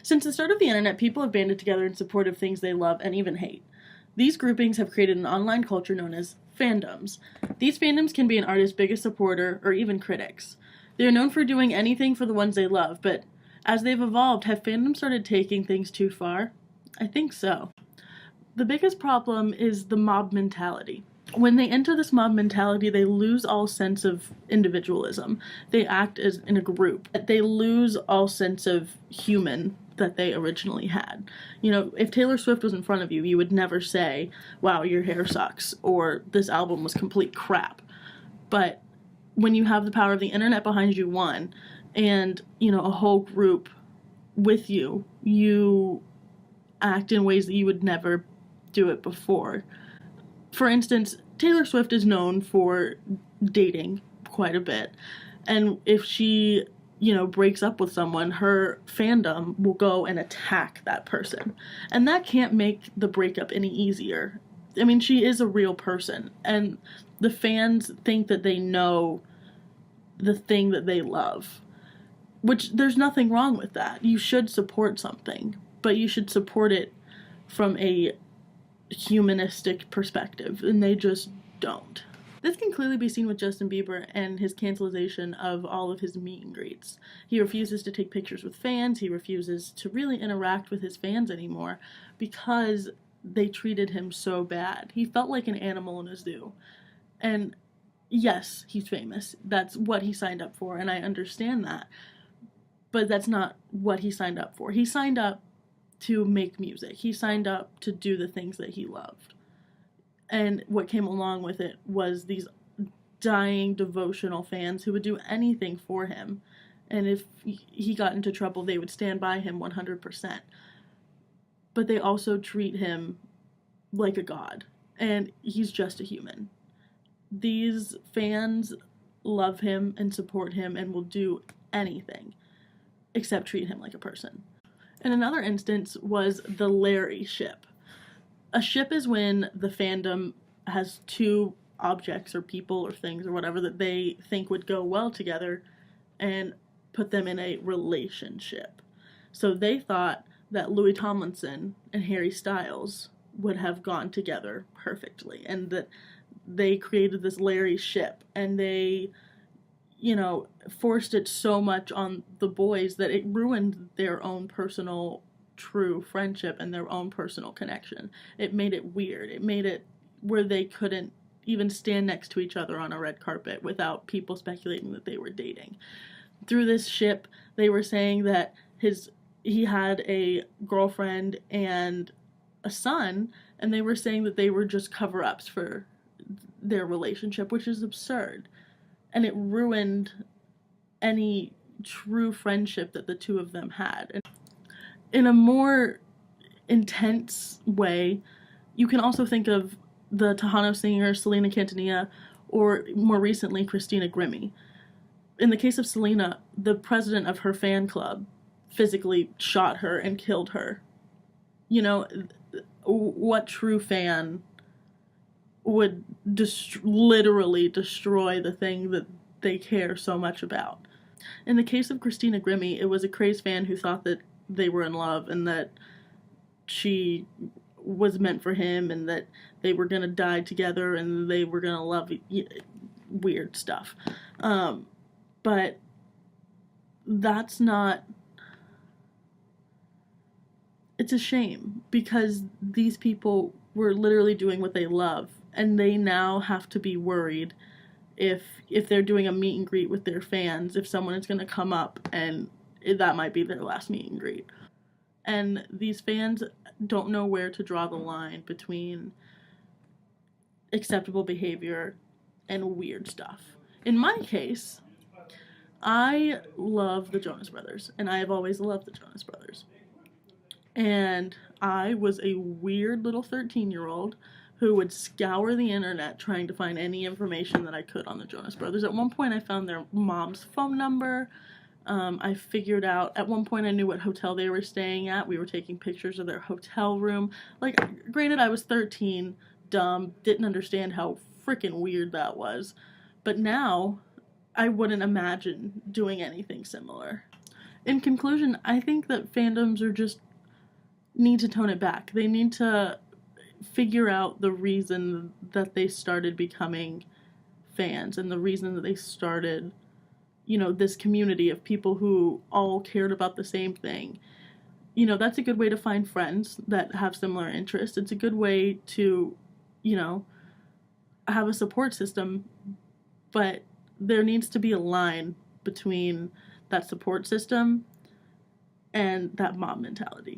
Since the start of the internet, people have banded together in support of things they love and even hate. These groupings have created an online culture known as fandoms. These fandoms can be an artist's biggest supporter or even critics. They are known for doing anything for the ones they love, but as they've evolved, have fandoms started taking things too far? I think so. The biggest problem is the mob mentality. When they enter this mob mentality, they lose all sense of individualism. They act as in a group. They lose all sense of human that they originally had. You know, if Taylor Swift was in front of you, you would never say, wow, your hair sucks, or this album was complete crap. But when you have the power of the internet behind you, one, and, you know, a whole group with you, you act in ways that you would never do it before. For instance, Taylor Swift is known for dating quite a bit, and if she, you know, breaks up with someone, her fandom will go and attack that person, and that can't make the breakup any easier. I mean, she is a real person, and the fans think that they know the thing that they love, which there's nothing wrong with that. You should support something, but you should support it from a humanistic perspective, and they just don't. This can clearly be seen with Justin Bieber and his cancellation of all of his meet and greets. He refuses to take pictures with fans, he refuses to really interact with his fans anymore because they treated him so bad. He felt like an animal in a zoo. And yes, he's famous. That's what he signed up for, and I understand that. But that's not what he signed up for. He signed up to make music. He signed up to do the things that he loved. And what came along with it was these dying devotional fans who would do anything for him. And if he got into trouble, they would stand by him 100%. But they also treat him like a god. And he's just a human. These fans love him and support him and will do anything except treat him like a person. And another instance was the Larry ship. A ship is when the fandom has two objects or people or things or whatever that they think would go well together and put them in a relationship. So they thought that Louis Tomlinson and Harry Styles would have gone together perfectly, and that they created this Larry ship, and they, you know, forced it so much on the boys that it ruined their own personal true friendship and their own personal connection. It made it weird. It made it where they couldn't even stand next to each other on a red carpet without people speculating that they were dating. Through this ship, they were saying that he had a girlfriend and a son, and they were saying that they were just cover-ups for their relationship, which is absurd. And it ruined any true friendship that the two of them had. And in a more intense way, you can also think of the Tejano singer Selena Quintanilla, or more recently Christina Grimmie. In the case of Selena, the president of her fan club physically shot her and killed her. You know, what true fan would literally destroy the thing that they care so much about? In the case of Christina Grimmie, it was a crazed fan who thought that they were in love and that she was meant for him and that they were going to die together and they were going to love weird stuff. But that's not... It's a shame, because these people were literally doing what they love, and they now have to be worried if they're doing a meet and greet with their fans, if someone is going to come up and that might be their last meet and greet. And these fans don't know where to draw the line between acceptable behavior and weird stuff. In my case, I love the Jonas Brothers, and I have always loved the Jonas Brothers. And I was a weird little 13-year-old who would scour the internet trying to find any information that I could on the Jonas Brothers. At one point, I found their mom's phone number. I figured out, at one point I knew what hotel they were staying at. We were taking pictures of their hotel room. Like, granted, I was 13, dumb, didn't understand how freaking weird that was. But now, I wouldn't imagine doing anything similar. in conclusion, I think that fandoms are just need to tone it back. They need to figure out the reason that they started becoming fans and the reason that they started, this community of people who all cared about the same thing. That's a good way to find friends that have similar interests. It's a good way to, have a support system, but there needs to be a line between that support system and that mob mentality.